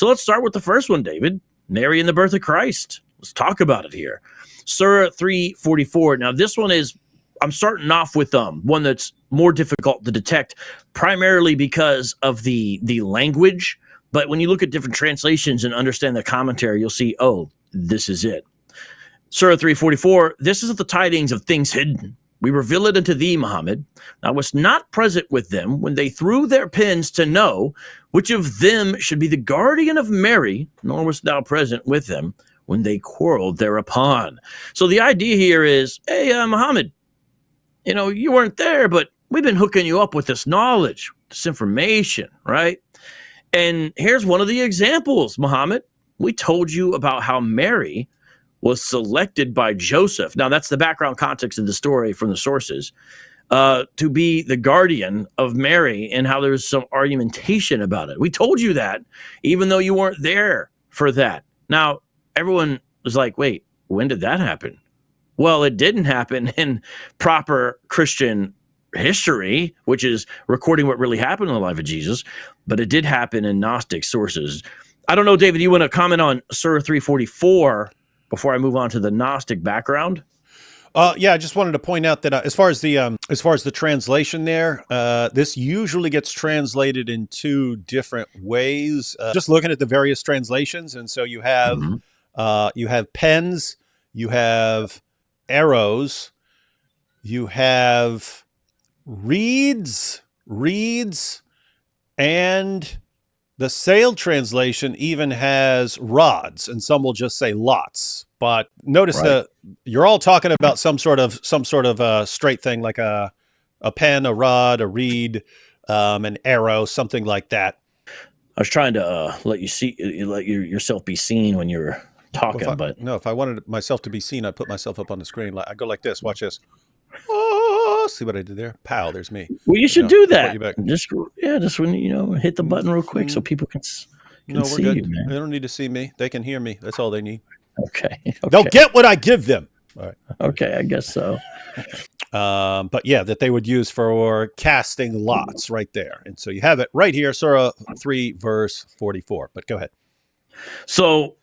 So let's start with the first one, David. Mary and the birth of Christ. Let's talk about it here. Surah 344. Now, this one is, I'm starting off with one that's more difficult to detect, primarily because of the language. But when you look at different translations and understand the commentary, you'll see, oh, this is it. Surah 344, this is the tidings of things hidden. We reveal it unto thee, Muhammad. Thou wast not present with them when they threw their pens to know which of them should be the guardian of Mary, nor wast thou present with them when they quarreled thereupon. So the idea here is, hey, Muhammad, you weren't there, but we've been hooking you up with this knowledge, this information, right? And here's one of the examples, Muhammad. We told you about how Mary was selected by Joseph. Now, that's the background context of the story from the sources, to be the guardian of Mary, and how there's some argumentation about it. We told you that, even though you weren't there for that. Now, everyone was like, wait, when did that happen? Well, it didn't happen in proper Christian history, which is recording what really happened in the life of Jesus, but it did happen in Gnostic sources. I don't know, David, you want to comment on Surah 344 before I move on to the Gnostic background? Yeah, I just wanted to point out that as far as the translation there, this usually gets translated in two different ways. Just looking at the various translations, and so you have pens, you have arrows, you have reeds, and the Sale translation even has rods, and some will just say lots. But notice that you're all talking about some sort of straight thing, like a pen, a rod, a reed, an arrow, something like that. I was trying to let yourself be seen when you're talking, if I wanted myself to be seen, I'd put myself up on the screen. I go like this. Watch this. Oh, see what I did there? Pow! There's me. Well, you should do that. Just when hit the button real quick so people can see good. you, man. They don't need to see me. They can hear me. That's all they need. Okay. They'll get what I give them. All right. Okay, I guess so. But yeah, that they would use for casting lots right there. And so you have it right here, Surah 3, verse 44. But go ahead. So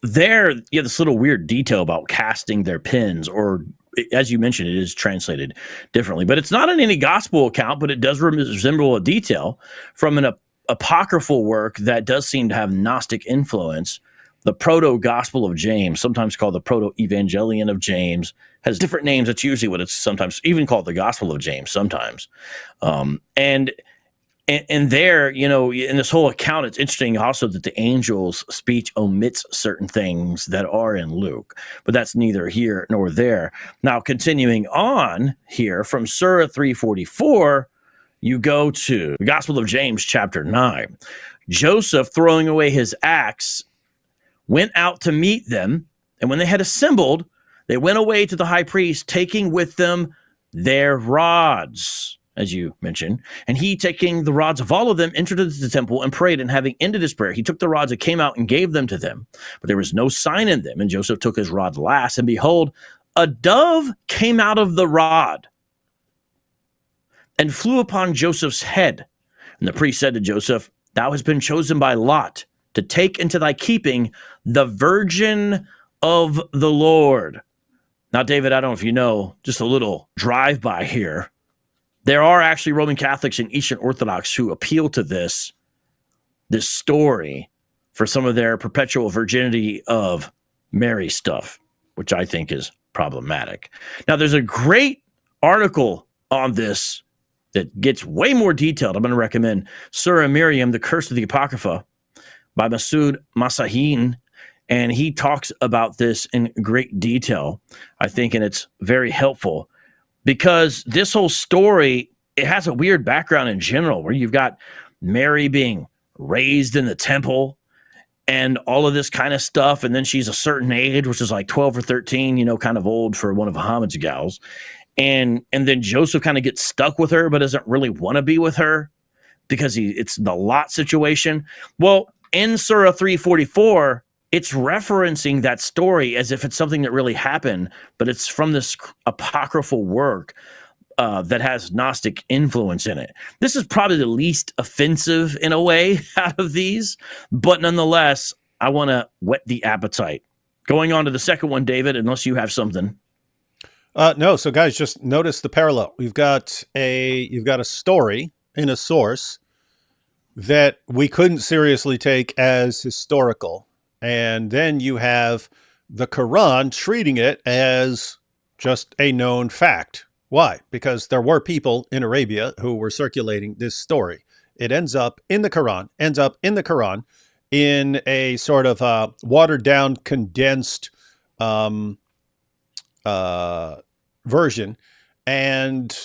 there, you have this little weird detail about casting their pens, or as you mentioned, it is translated differently. But it's not in any gospel account, but it does resemble a detail from an apocryphal work that does seem to have Gnostic influence. The Proto-Gospel of James, sometimes called the Proto-Evangelion of James, has different names. That's usually what it's sometimes even called, the Gospel of James sometimes. And there, in this whole account, it's interesting also that the angel's speech omits certain things that are in Luke, but that's neither here nor there. Now, continuing on here from Surah 344, you go to the Gospel of James, chapter 9. Joseph, throwing away his axe, went out to meet them, and when they had assembled, they went away to the high priest, taking with them their rods, as you mentioned. And he, taking the rods of all of them, entered into the temple and prayed, and having ended his prayer, he took the rods and came out and gave them to them. But there was no sign in them. And Joseph took his rod last, and behold, a dove came out of the rod and flew upon Joseph's head. And the priest said to Joseph, thou hast been chosen by lot to take into thy keeping the virgin of the Lord. Now, David, I don't know if you know, just a little drive-by here. There are actually Roman Catholics and Eastern Orthodox who appeal to this story for some of their perpetual virginity of Mary stuff, which I think is problematic. Now, there's a great article on this that gets way more detailed. I'm going to recommend Surah Miriam, The Curse of the Apocrypha, by Masoud Masahin, and he talks about this in great detail, I think, and it's very helpful because this whole story, it has a weird background in general where you've got Mary being raised in the temple and all of this kind of stuff, and then she's a certain age, which is like 12 or 13, kind of old for one of Muhammad's gals, and then Joseph kind of gets stuck with her but doesn't really want to be with her because it's the Lot situation. Well, in Surah 344, it's referencing that story as if it's something that really happened, but it's from this apocryphal work that has Gnostic influence in it. This is probably the least offensive in a way out of these, but nonetheless, I want to whet the appetite. Going on to the second one, David, unless you have something. No, so guys, just notice the parallel. You've got a story in a source that we couldn't seriously take as historical, and then you have the Quran treating it as just a known fact. Why? Because there were people in Arabia who were circulating this story. It ends up in the Quran, in a sort of watered down, condensed version. And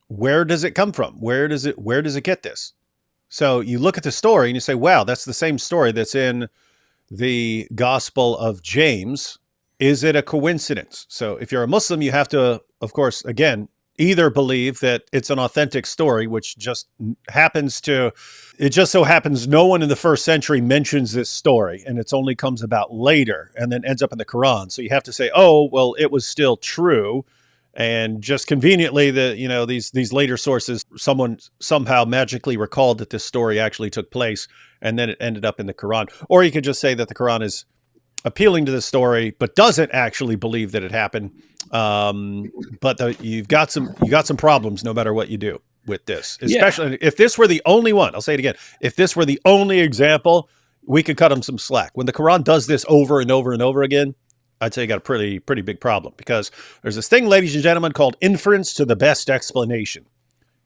where does it come from? Where does it get this? So you look at the story and you say, wow, that's the same story that's in the Gospel of James. Is it a coincidence? So if you're a Muslim, you have to, of course, again, either believe that it's an authentic story, which just so happens no one in the first century mentions this story, and it only comes about later and then ends up in the Quran. So you have to say, oh, well, it was still true. And just conveniently, these later sources, someone somehow magically recalled that this story actually took place, and then it ended up in the Quran. Or you could just say that the Quran is appealing to the story, but doesn't actually believe that it happened. But you've got some problems no matter what you do with this. Especially if this were the only one. I'll say it again. If this were the only example, we could cut them some slack. When the Quran does this over and over and over again, I'd say you got a pretty big problem, because there's this thing, ladies and gentlemen, called inference to the best explanation.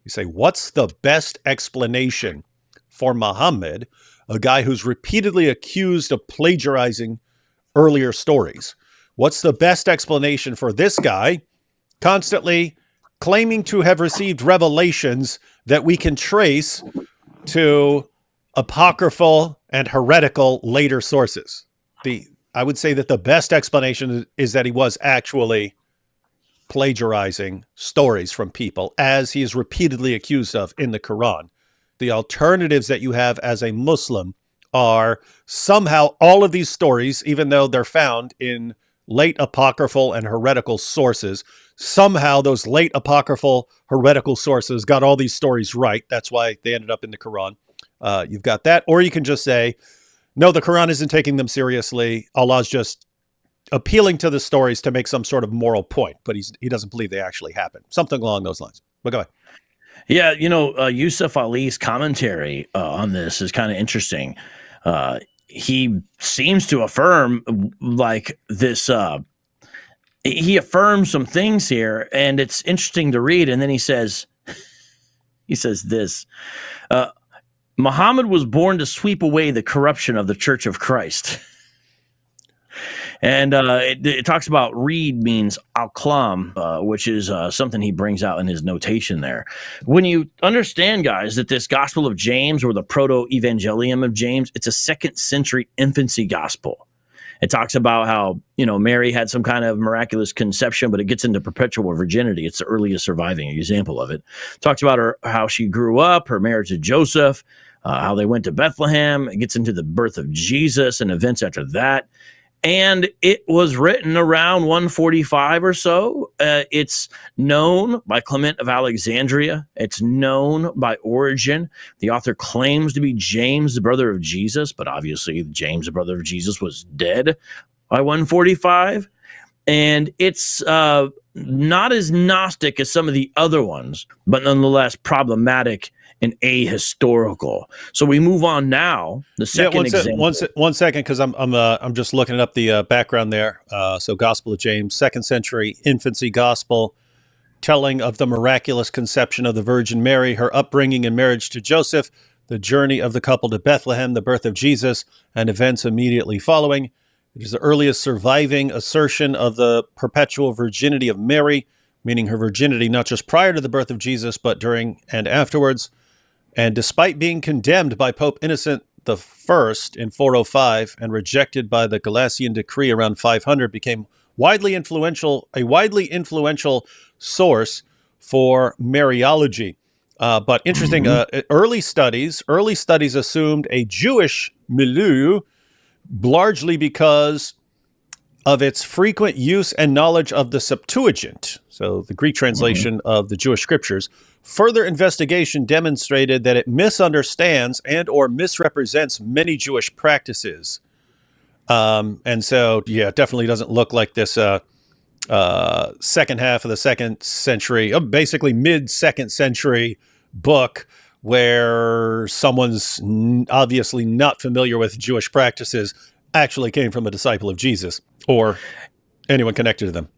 You say, what's the best explanation for Muhammad, a guy who's repeatedly accused of plagiarizing earlier stories? What's the best explanation for this guy constantly claiming to have received revelations that we can trace to apocryphal and heretical later sources? I would say that the best explanation is that he was actually plagiarizing stories from people, as he is repeatedly accused of in the Quran. The alternatives that you have as a Muslim are somehow all of these stories, even though they're found in late apocryphal and heretical sources, somehow those late apocryphal heretical sources got all these stories right. That's why they ended up in the Quran. You've got that. Or you can just say, no, the Quran isn't taking them seriously. Allah's just appealing to the stories to make some sort of moral point, but he doesn't believe they actually happened. Something along those lines. But go ahead. Yeah, Yusuf Ali's commentary on this is kind of interesting. He seems to affirm like this. He affirms some things here, and it's interesting to read. And then he says this. Muhammad was born to sweep away the corruption of the Church of Christ. And it talks about reed means al-kalam, which is something he brings out in his notation there. When you understand, guys, that this Gospel of James, or the Proto-Evangelium of James, it's a 2nd century infancy gospel. It talks about how, Mary had some kind of miraculous conception, but it gets into perpetual virginity. It's the earliest surviving example of it. Talks about how she grew up, her marriage to Joseph, how they went to Bethlehem. It gets into the birth of Jesus and events after that. And it was written around 145 or so. It's known by Clement of Alexandria. It's known by Origen. The author claims to be James, the brother of Jesus, but obviously James, the brother of Jesus, was dead by 145. And it's not as Gnostic as some of the other ones, but nonetheless problematic and ahistorical. So we move on now. The second example. One second, because I'm just looking up the background there. So Gospel of James, 2nd century infancy gospel, telling of the miraculous conception of the Virgin Mary, her upbringing and marriage to Joseph, the journey of the couple to Bethlehem, the birth of Jesus, and events immediately following. It is the earliest surviving assertion of the perpetual virginity of Mary, meaning her virginity not just prior to the birth of Jesus, but during and afterwards. And despite being condemned by Pope Innocent I in 405 and rejected by the Galatian decree around 500, became a widely influential source for Mariology. But interesting, early studies assumed a Jewish milieu, largely because of its frequent use and knowledge of the Septuagint, so the Greek translation of the Jewish scriptures. Further investigation demonstrated that it misunderstands and or misrepresents many Jewish practices. And so, yeah, it definitely doesn't look like this second half of the second century, basically mid-second century book where someone's obviously not familiar with Jewish practices actually came from a disciple of Jesus or anyone connected to them.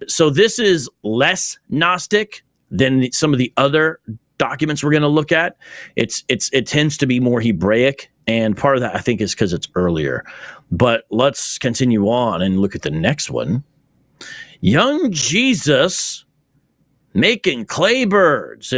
So this is less Gnostic than some of the other documents we're going to look at. It tends to be more Hebraic, and part of that I think is because it's earlier. But let's continue on and look at the next one. Young Jesus making clay birds.